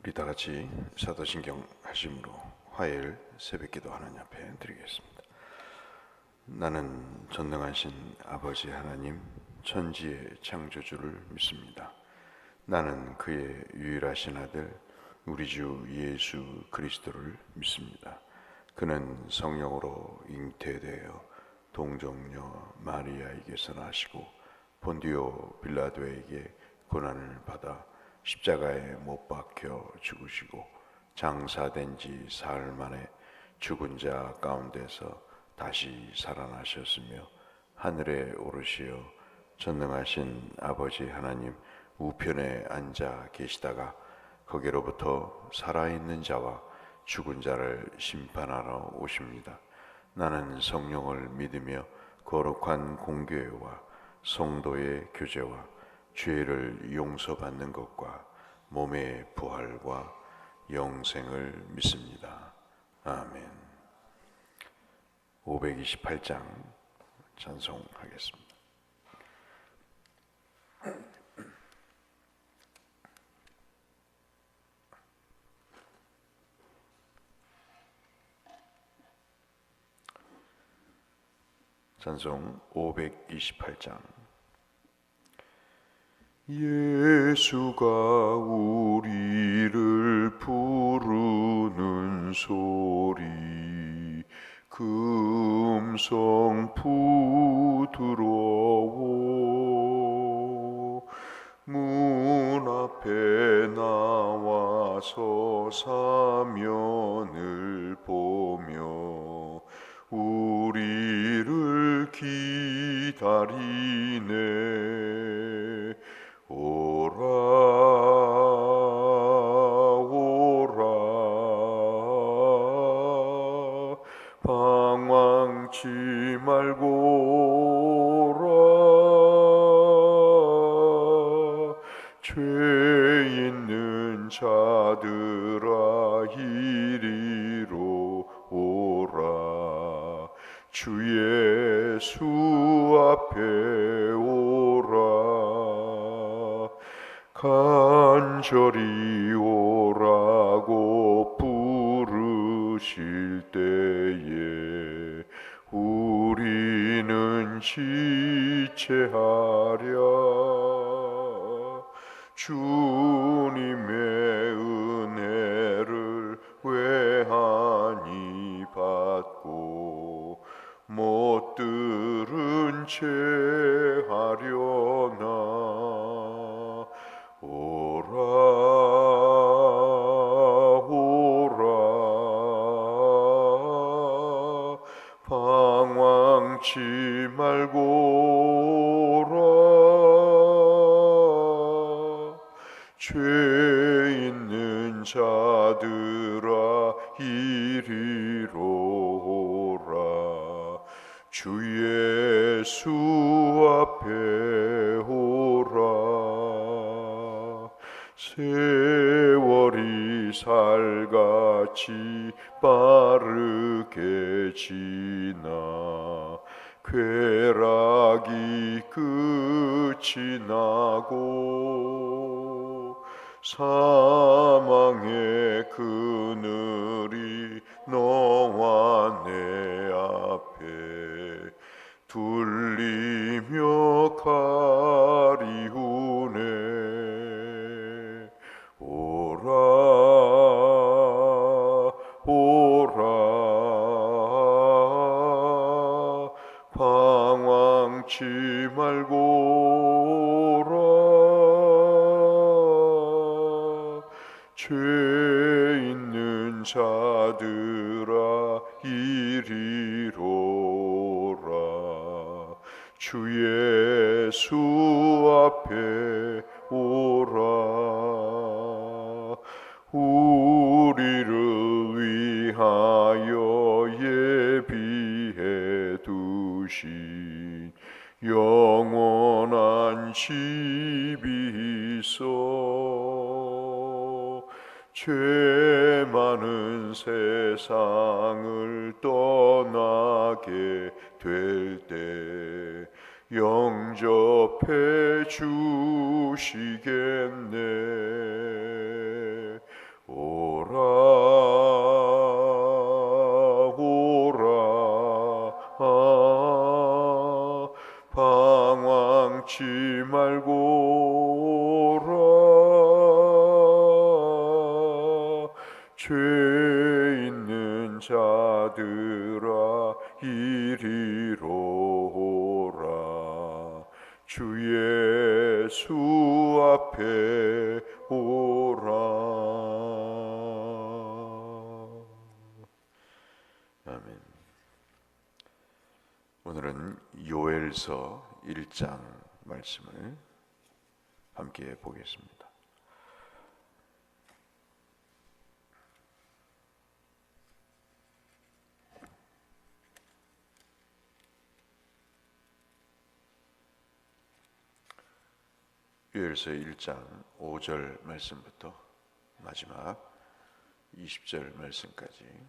우리 다 같이 사도신경 하심으로 화요일 새벽기도 하나님 앞에 드리겠습니다. 나는 전능하신 아버지 하나님 천지의 창조주를 믿습니다. 나는 그의 유일하신 아들 우리 주 예수 그리스도를 믿습니다. 그는 성령으로 잉태되어 동정녀 마리아에게서 나시고 본디오 빌라도에게 고난을 받아 십자가에 못 박혀 죽으시고 장사된 지 사흘 만에 죽은 자 가운데서 다시 살아나셨으며 하늘에 오르시어 전능하신 아버지 하나님 우편에 앉아 계시다가 거기로부터 살아있는 자와 죽은 자를 심판하러 오십니다. 나는 성령을 믿으며 거룩한 공교회와 성도의 교제와 죄를 용서받는 것과 몸의 부활과 영생을 믿습니다. 아멘. 528장 찬송하겠습니다. 찬송 528장. 예수가 우리를 부르는 소리 금성 부드러워 문 앞에 나와서 사면을 보며 우리를 기다리네. 오라 오라 방황치 말고 오라 죄 있는 자들아 이리로 오라 주 예수 앞에 오라 간절히 오라고 부르실 때에 우리는 지체하랴. 주님의 은혜를 외하니 받고 못 들은 채 하려나. 오라 오라 방황치 말고 오라 죄 있는 자들아 이리로 오라 주 예수 앞에 오라. 세월이 살같이 빠르게 지나 쾌락이 끝이 나고 사망의 그늘이 너와 내 앞에 둘리며 가리우네. 오라 오라 방황치 말고 오라 죄 있는 자들아 이리로 오라 주 예수 앞에 오라. 우리를 위하여 예비해 두신 영원한 집이 있어. 죄 많은 세상을 떠나게 될 때 영접해 주시겠네. 죄 있는 자들아 이리로 오라. 주 예수 앞에 오라. 아멘. 오늘은 요엘서 1장 말씀을 함께 보겠습니다. 요엘서 1장 5절 말씀부터 마지막 20절 말씀까지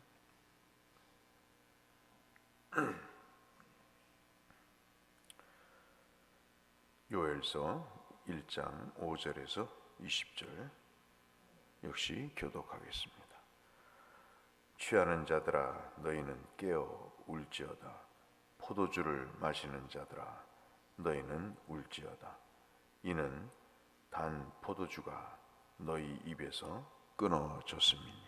요엘서 1장 5절에서 20절 역시 교독하겠습니다. 취하는 자들아 너희는 깨어 울지어다. 포도주를 마시는 자들아 너희는 울지어다. 이는 단 포도주가 너희 입에서 끊어졌음이니.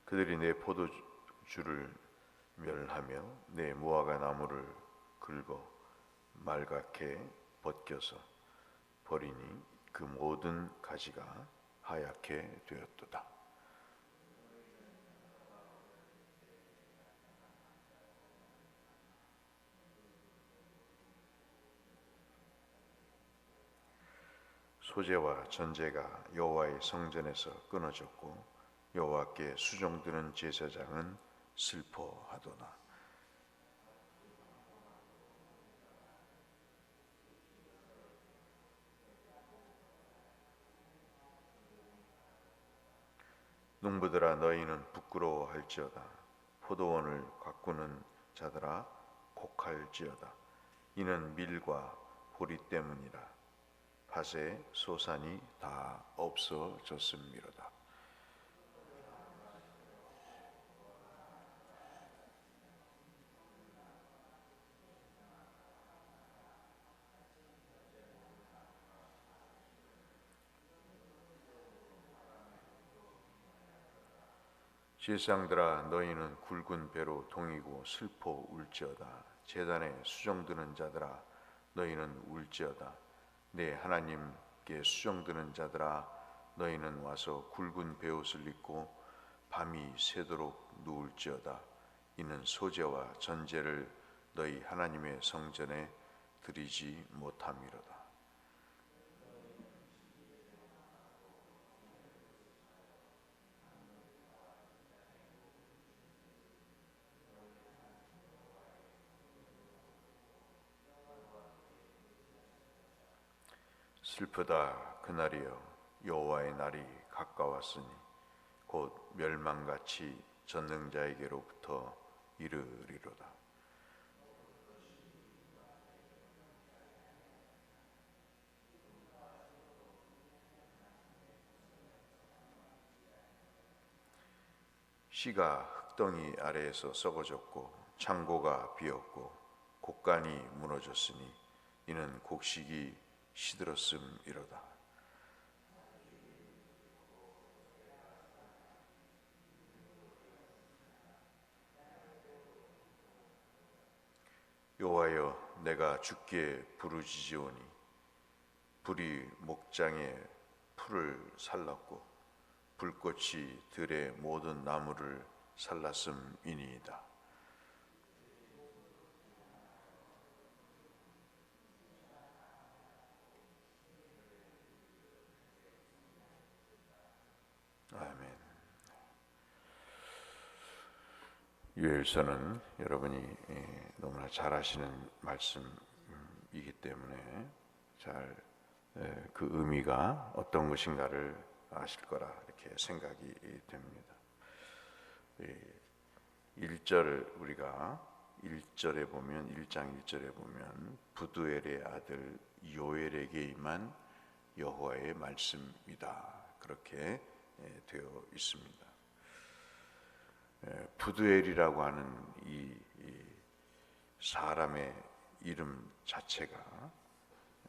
그들이 내 포도주를 멸하며 내 무화과 나무를 긁어 말갛게 벗겨서 버리니 그 모든 가지가 하얗게 되었도다. 소재와 전제가 여호와의 성전에서 끊어졌고 여호와께 수종드는 제사장은 슬퍼하도다. 농부들아 너희는 부끄러워할지어다. 포도원을 가꾸는 자들아 곡할지어다. 이는 밀과 보리 때문이라. 밭의 소산이 다 없어졌음이로다. 제사장들아 너희는 굵은 배로 동이고 슬퍼 울지어다. 제단에 수종드는 자들아 너희는 울지어다. 내 하나님께 수종드는 자들아 너희는 와서 굵은 베옷을 입고 밤이 새도록 누울지어다. 이는 소재와 전제를 너희 하나님의 성전에 드리지 못함이로다. 슬프다 그날이여. 여호와의 날이 가까웠으니 곧 멸망같이 전능자에게로부터 이르리로다. 씨가 흙덩이 아래에서 썩어졌고 창고가 비었고 곡간이 무너졌으니 이는 곡식이 시들었음이로다. 여호와여 내가 주께 부르짖으오니 불이 목장의 풀을 살랐고 불꽃이 들의 모든 나무를 살랐음이니이다. 아멘. 요엘서는 여러분이 너무나 잘 아시는 말씀이기 때문에 잘 그 의미가 어떤 것인가를 아실 거라 이렇게 생각이 됩니다. 1절을 우리가 1절에 보면 1장 1절에 보면 부두엘의 아들 요엘에게 임한 여호와의 말씀이다 그렇게 되어 있습니다. 부두엘이라고 하는 이 사람의 이름 자체가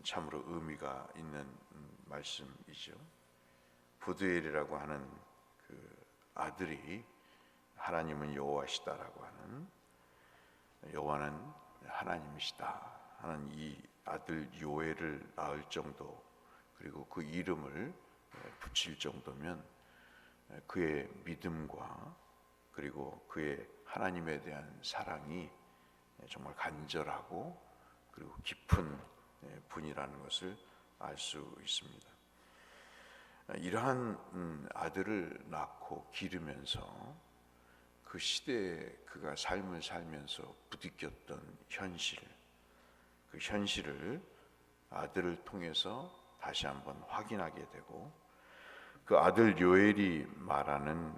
참으로 의미가 있는 말씀이죠. 부두엘이라고 하는 그 아들이 하나님은 여호와시다라고 하는, 여호와는 하나님이시다 하는 이 아들 요엘을 낳을 정도, 그리고 그 이름을 붙일 정도면 그의 믿음과 그리고 그의 하나님에 대한 사랑이 정말 간절하고 그리고 깊은 분이라는 것을 알 수 있습니다. 이러한 아들을 낳고 기르면서 그 시대에 그가 삶을 살면서 부딪혔던 현실, 그 현실을 아들을 통해서 다시 한번 확인하게 되고, 그 아들 요엘이 말하는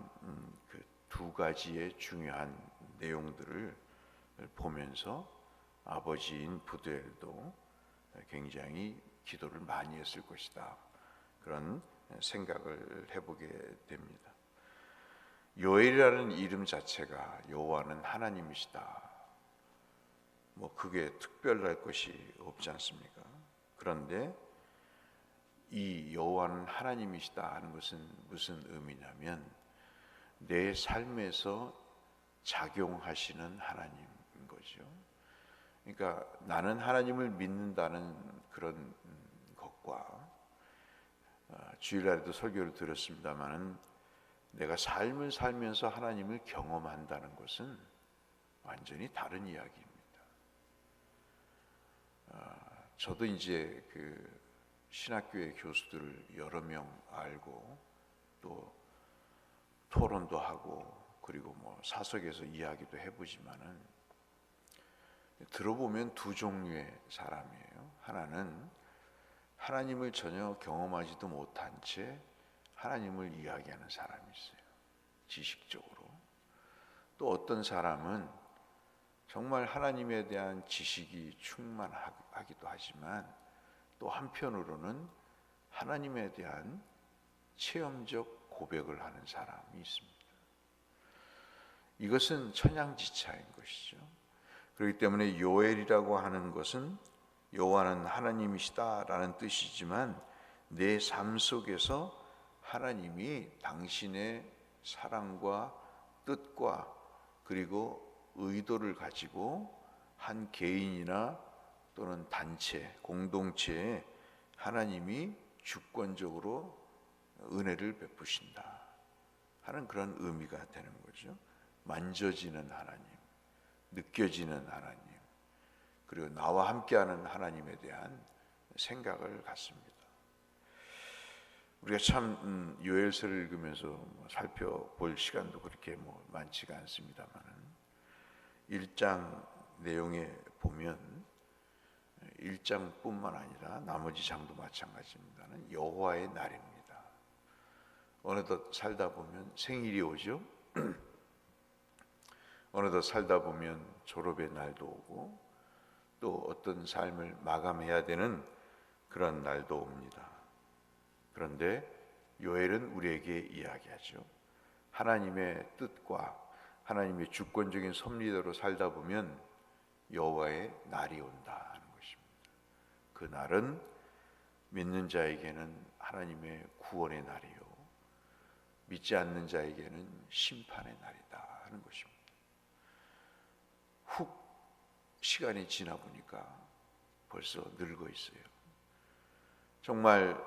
그 두 가지의 중요한 내용들을 보면서 아버지인 부두엘도 굉장히 기도를 많이 했을 것이다, 그런 생각을 해보게 됩니다. 요엘이라는 이름 자체가 여호와는 하나님이시다, 뭐 그게 특별할 것이 없지 않습니까? 그런데 이 여호와는 하나님이시다 하는 것은 무슨 의미냐면 내 삶에서 작용하시는 하나님인 거죠. 그러니까 나는 하나님을 믿는다는 그런 것과, 주일날에도 설교를 드렸습니다마는 내가 삶을 살면서 하나님을 경험한다는 것은 완전히 다른 이야기입니다. 저도 이제 그 신학교의 교수들을 여러 명 알고 또 토론도 하고 그리고 뭐 사석에서 이야기도 해보지만은 들어보면 두 종류의 사람이에요. 하나는 하나님을 전혀 경험하지도 못한 채 하나님을 이야기하는 사람이 있어요, 지식적으로. 또 어떤 사람은 정말 하나님에 대한 지식이 충만하기도 하지만 또 한편으로는 하나님에 대한 체험적 고백을 하는 사람이 있습니다. 이것은 천양지차인 것이죠. 그렇기 때문에 요엘이라고 하는 것은 여호와는 하나님이시다라는 뜻이지만 내 삶 속에서 하나님이 당신의 사랑과 뜻과 그리고 의도를 가지고 한 개인이나 또는 단체, 공동체에 하나님이 주권적으로 은혜를 베푸신다 하는 그런 의미가 되는 거죠. 만져지는 하나님, 느껴지는 하나님, 그리고 나와 함께하는 하나님에 대한 생각을 갖습니다. 우리가 참 요엘서를 읽으면서 살펴볼 시간도 그렇게 많지가 않습니다만은 1장 내용에 보면 1장뿐만 아니라 나머지 장도 마찬가지입니다는 여호와의 날입니다. 어느덧 살다 보면 생일이 오죠. 어느덧 살다 보면 졸업의 날도 오고 또 어떤 삶을 마감해야 되는 그런 날도 옵니다. 그런데 요엘은 우리에게 이야기하죠. 하나님의 뜻과 하나님의 주권적인 섭리대로 살다 보면 여호와의 날이 온다 하는 것입니다. 그 날은 믿는 자에게는 하나님의 구원의 날이요, 믿지 않는 자에게는 심판의 날이다 하는 것입니다. 훅 시간이 지나 보니까 벌써 늙어 있어요. 정말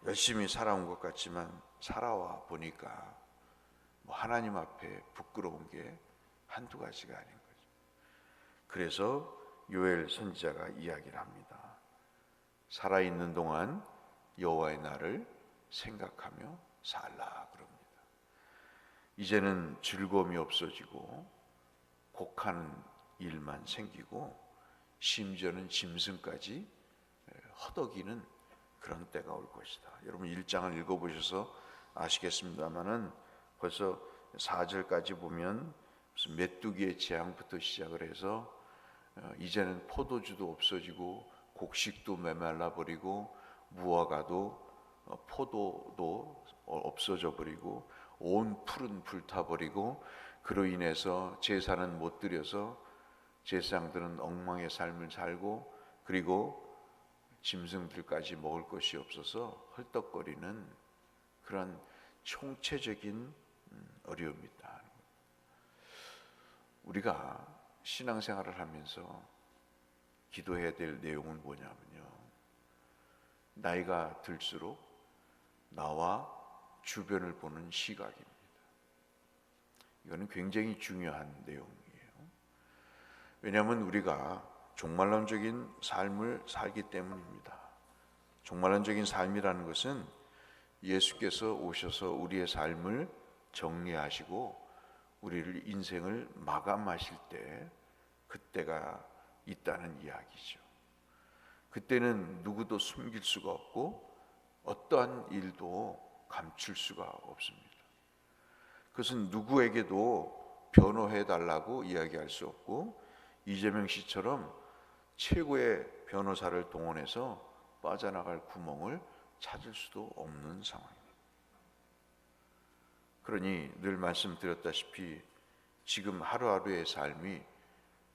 열심히 살아온 것 같지만 살아와 보니까 하나님 앞에 부끄러운 게 한두 가지가 아닌 거죠. 그래서 요엘 선지자가 이야기를 합니다. 살아있는 동안 여호와의 날을 생각하며 살라 그럽니다. 이제는 즐거움이 없어지고 곡하는 일만 생기고 심지어는 짐승까지 허덕이는 그런 때가 올 것이다. 여러분 1장을 읽어보셔서 아시겠습니다마는 벌써 4절까지 보면 무슨 메뚜기의 재앙부터 시작을 해서 이제는 포도주도 없어지고 곡식도 메말라 버리고 무화과도 포도도 없어져 버리고 온 풀은 불타버리고 그로 인해서 제사는 못 드려서 제사장들은 엉망의 삶을 살고 그리고 짐승들까지 먹을 것이 없어서 헐떡거리는 그런 총체적인 어려움이 있다. 우리가 신앙생활을 하면서 기도해야 될 내용은 뭐냐면요, 나이가 들수록 나와 주변을 보는 시각입니다. 이거는 굉장히 중요한 내용이에요. 왜냐하면 우리가 종말론적인 삶을 살기 때문입니다. 종말론적인 삶이라는 것은 예수께서 오셔서 우리의 삶을 정리하시고 우리를 인생을 마감하실 때 그때가 있다는 이야기죠. 그때는 누구도 숨길 수가 없고 어떠한 일도 감출 수가 없습니다. 그것은 누구에게도 변호해 달라고 이야기할 수 없고 이재명 씨처럼 최고의 변호사를 동원해서 빠져나갈 구멍을 찾을 수도 없는 상황입니다. 그러니 늘 말씀드렸다시피 지금 하루하루의 삶이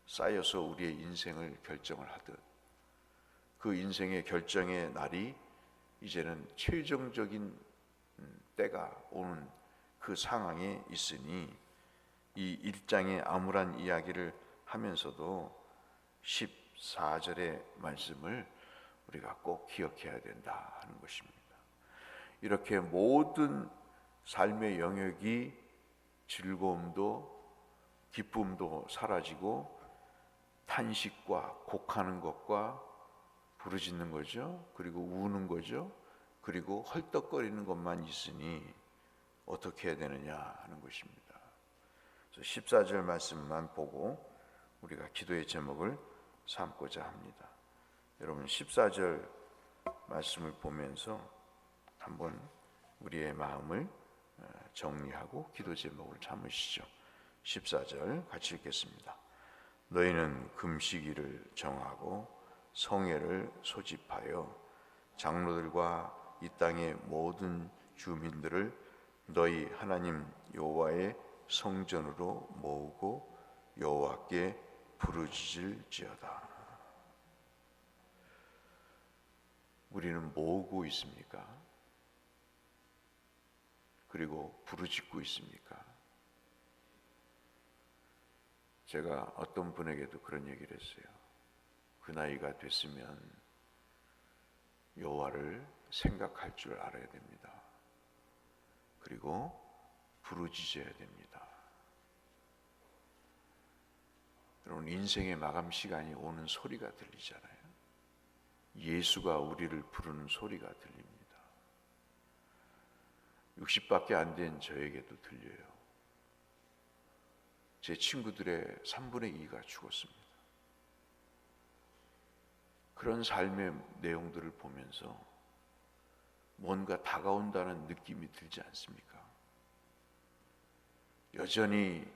쌓여서 우리의 인생을 결정을 하듯 그 인생의 결정의 날이 이제는 최종적인 때가 오는 그 상황에 있으니 이 1장의 암울한 이야기를 하면서도 14절의 말씀을 우리가 꼭 기억해야 된다 하는 것입니다. 이렇게 모든 삶의 영역이 즐거움도 기쁨도 사라지고 탄식과 곡하는 것과 부르짖는 거죠. 그리고 우는 거죠. 그리고 헐떡거리는 것만 있으니 어떻게 해야 되느냐 하는 것입니다. 그래서 14절 말씀만 보고 우리가 기도의 제목을 삼고자 합니다. 여러분 14절 말씀을 보면서 한번 우리의 마음을 정리하고 기도 제목을 삼으시죠. 14절 같이 읽겠습니다. 너희는 금식일을 정하고 성회를 소집하여 장로들과 이 땅의 모든 주민들을 너희 하나님 여호와의 성전으로 모으고 여호와께 부르짖을지어다. 우리는 모으고 있습니까? 그리고 부르짖고 있습니까? 제가 어떤 분에게도 그런 얘기를 했어요. 그 나이가 됐으면 여호와를 생각할 줄 알아야 됩니다. 그리고 부르짖어야 됩니다. 여러분 인생의 마감 시간이 오는 소리가 들리잖아요. 예수가 우리를 부르는 소리가 들립니다. 60밖에 안 된 저에게도 들려요. 제 친구들의 3분의 2가 죽었습니다. 그런 삶의 내용들을 보면서 뭔가 다가온다는 느낌이 들지 않습니까? 여전히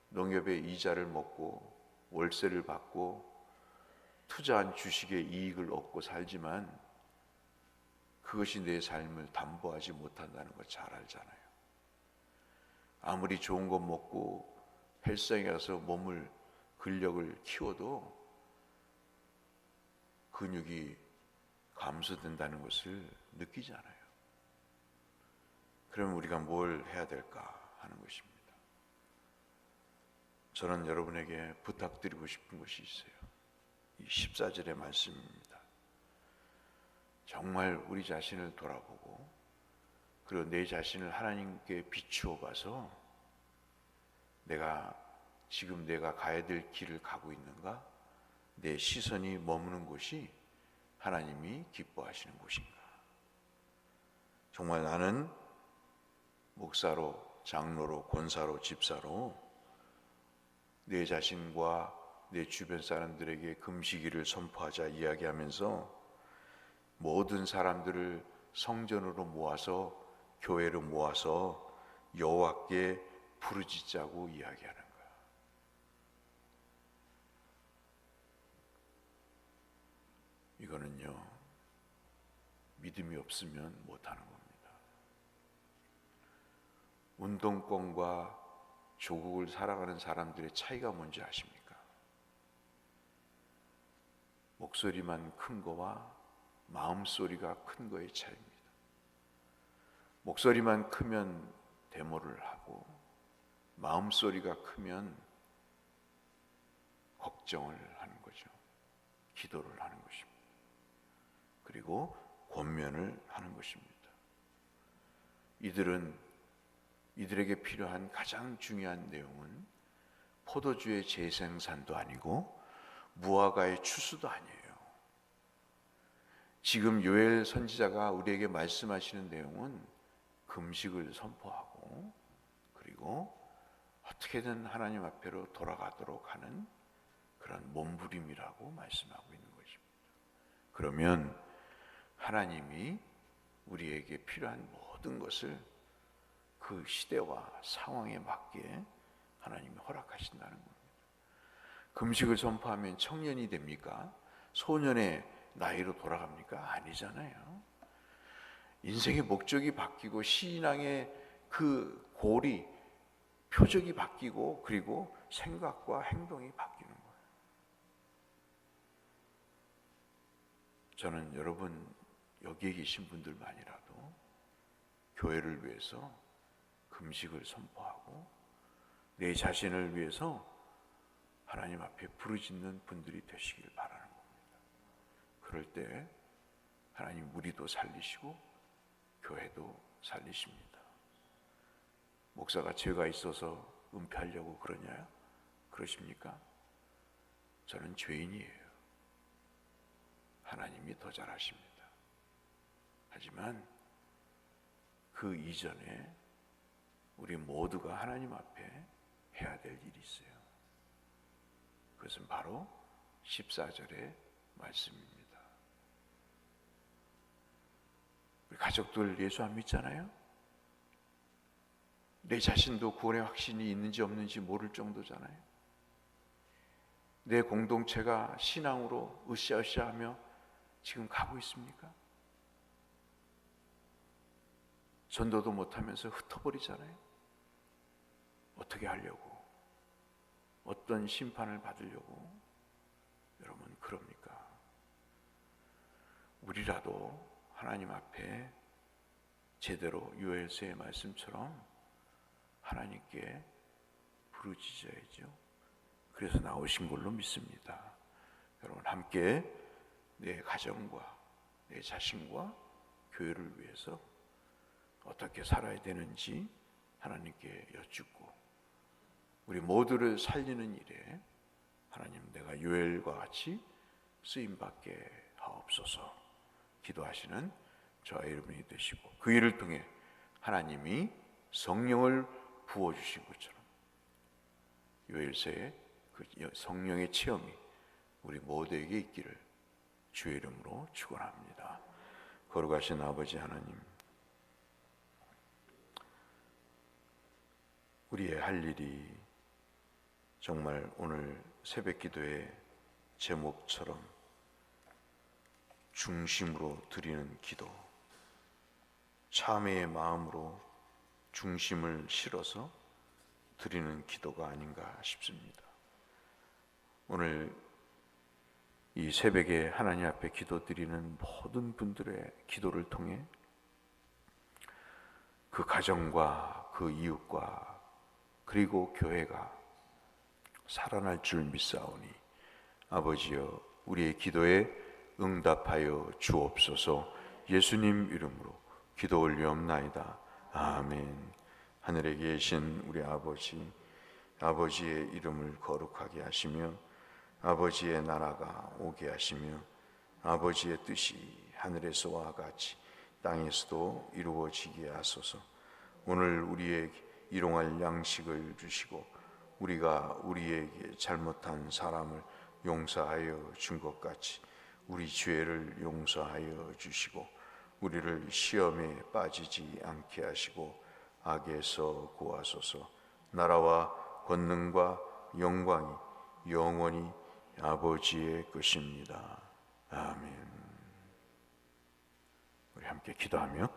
농협의 이자를 먹고 월세를 받고 투자한 주식의 이익을 얻고 살지만 그것이 내 삶을 담보하지 못한다는 걸 잘 알잖아요. 아무리 좋은 것 먹고 헬스장에 가서 몸을 근력을 키워도 근육이 감소된다는 것을 느끼잖아요. 그러면 우리가 뭘 해야 될까 하는 것입니다. 저는 여러분에게 부탁드리고 싶은 것이 있어요. 이 14절의 말씀입니다. 정말 우리 자신을 돌아보고 그리고 내 자신을 하나님께 비추어 봐서 지금 내가 가야 될 길을 가고 있는가? 내 시선이 머무는 곳이 하나님이 기뻐하시는 곳인가? 정말 나는 목사로, 장로로, 권사로, 집사로 내 자신과 내 주변 사람들에게 금식일을 선포하자 이야기하면서 모든 사람들을 성전으로 모아서 교회로 모아서 여호와께 부르짖자고 이야기하는 거야. 이거는요 믿음이 없으면 못하는 겁니다. 운동권과 조국을 살아가는 사람들의 차이가 뭔지 아십니까? 목소리만 큰 거와 마음소리가 큰 거의 차이입니다. 목소리만 크면 데모를 하고 마음소리가 크면 걱정을 하는 거죠. 기도를 하는 것입니다. 그리고 권면을 하는 것입니다. 이들에게 필요한 가장 중요한 내용은 포도주의 재생산도 아니고 무화과의 추수도 아니에요. 지금 요엘 선지자가 우리에게 말씀하시는 내용은 금식을 선포하고 그리고 어떻게든 하나님 앞에로 돌아가도록 하는 그런 몸부림이라고 말씀하고 있는 것입니다. 그러면 하나님이 우리에게 필요한 모든 것을 그 시대와 상황에 맞게 하나님이 허락하신다는 겁니다. 금식을 선포하면 청년이 됩니까? 소년의 나이로 돌아갑니까? 아니잖아요. 인생의 목적이 바뀌고 신앙의 그 고리, 표적이 바뀌고 그리고 생각과 행동이 바뀌는 거예요. 저는 여러분 여기에 계신 분들만이라도 교회를 위해서 금식을 선포하고 내 자신을 위해서 하나님 앞에 부르짖는 분들이 되시길 바라는 겁니다. 그럴 때 하나님 우리도 살리시고 교회도 살리십니다. 목사가 죄가 있어서 은폐하려고 그러냐요? 그러십니까? 저는 죄인이에요. 하나님이 더 잘하십니다. 하지만 그 이전에 우리 모두가 하나님 앞에 해야 될 일이 있어요. 그것은 바로 14절의 말씀입니다. 우리 가족들 예수 안 믿잖아요? 내 자신도 구원의 확신이 있는지 없는지 모를 정도잖아요. 내 공동체가 신앙으로 으쌰으쌰하며 지금 가고 있습니까? 전도도 못하면서 흩어버리잖아요. 어떻게 하려고? 어떤 심판을 받으려고? 여러분 그럽니까? 우리라도 하나님 앞에 제대로 요엘서의 말씀처럼 하나님께 부르짖어야죠. 그래서 나오신 걸로 믿습니다. 여러분 함께 내 가정과 내 자신과 교회를 위해서 어떻게 살아야 되는지 하나님께 여쭙고 우리 모두를 살리는 일에 하나님 내가 요엘과 같이 쓰임받게 하옵소서 기도하시는 저와 여러분이 되시고 그 일을 통해 하나님이 성령을 부어주신 것처럼 요엘서의 그 성령의 체험이 우리 모두에게 있기를 주의 이름으로 축원합니다. 거룩하신 아버지 하나님, 우리의 할 일이 정말 오늘 새벽 기도의 제목처럼 중심으로 드리는 기도, 참회의 마음으로 중심을 실어서 드리는 기도가 아닌가 싶습니다. 오늘 이 새벽에 하나님 앞에 기도드리는 모든 분들의 기도를 통해 그 가정과 그 이웃과 그리고 교회가 살아날 줄 믿사오니 아버지여 우리의 기도에 응답하여 주옵소서. 예수님 이름으로 기도 올리옵나이다. 아멘. 하늘에 계신 우리 아버지, 아버지의 이름을 거룩하게 하시며 아버지의 나라가 오게 하시며 아버지의 뜻이 하늘에서와 같이 땅에서도 이루어지게 하소서. 오늘 우리에게 일용할 양식을 주시고 우리가 우리에게 잘못한 사람을 용서하여 준 것 같이 우리 죄를 용서하여 주시고 우리를 시험에 빠지지 않게 하시고 악에서 구하소서. 나라와 권능과 영광이 영원히 아버지의 것입니다. 아멘. 우리 우리 함께 기도하며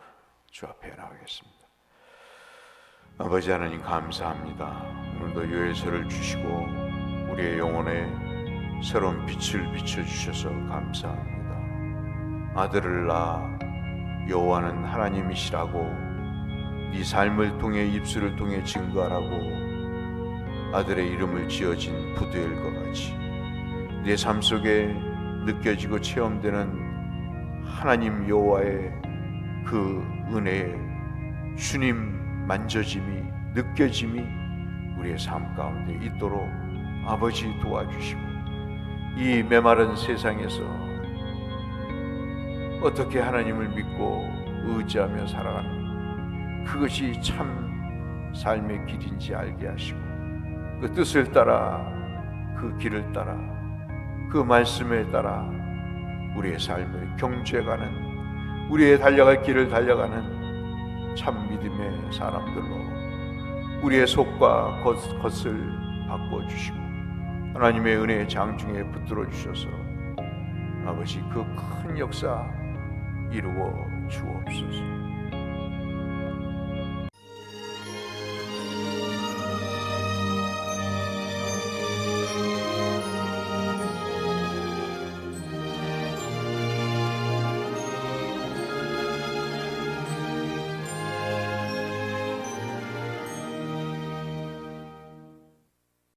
주 앞에 나가겠습니다. 아버지 하나님 감사합니다. 오늘도 요엘서를 주시고 우리의 영혼에 새로운 빛을 비춰주셔서 감사합니다. 아들을 낳아 여호와는 하나님이시라고 네 삶을 통해 입술을 통해 증거하라고 아들의 이름을 지어진 부두엘과 같이 내 삶 속에 느껴지고 체험되는 하나님 여호와의 그 은혜의 주님 만져짐이 느껴짐이 우리의 삶 가운데 있도록 아버지 도와주시고 이 메마른 세상에서 어떻게 하나님을 믿고 의지하며 살아가는 그것이 참 삶의 길인지 알게 하시고 그 뜻을 따라 그 길을 따라 그 말씀에 따라 우리의 삶을 경주해가는 우리의 달려갈 길을 달려가는 참 믿음의 사람들로 우리의 속과 겉을 바꿔주시고 하나님의 은혜의 장중에 붙들어 주셔서 아버지 그 큰 역사 이루어 주옵소서.